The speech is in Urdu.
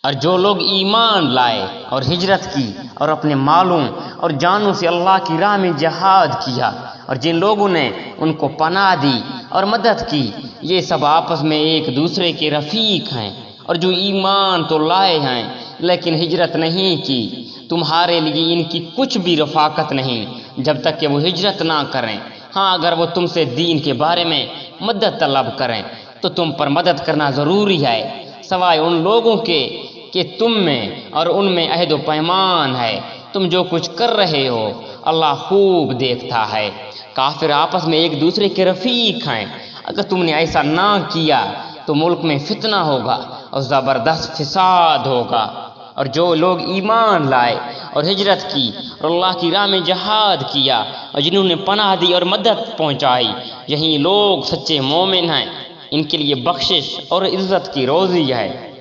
اور جو لوگ ایمان لائے اور ہجرت کی اور اپنے مالوں اور جانوں سے اللہ کی راہ میں جہاد کیا، اور جن لوگوں نے ان کو پناہ دی اور مدد کی، یہ سب آپس میں ایک دوسرے کے رفیق ہیں۔ اور جو ایمان تو لائے ہیں لیکن ہجرت نہیں کی، تمہارے لیے ان کی کچھ بھی رفاقت نہیں جب تک کہ وہ ہجرت نہ کریں۔ ہاں، اگر وہ تم سے دین کے بارے میں مدد طلب کریں تو تم پر مدد کرنا ضروری ہے، سوائے ان لوگوں کے کہ تم میں اور ان میں عہد و پیمان ہے۔ تم جو کچھ کر رہے ہو اللہ خوب دیکھتا ہے۔ کافر آپس میں ایک دوسرے کے رفیق ہیں۔ اگر تم نے ایسا نہ کیا تو ملک میں فتنہ ہوگا اور زبردست فساد ہوگا۔ اور جو لوگ ایمان لائے اور ہجرت کی اور اللہ کی راہ میں جہاد کیا اور جنہوں نے پناہ دی اور مدد پہنچائی، یہی لوگ سچے مومن ہیں۔ ان کے لیے بخشش اور عزت کی روزی ہے۔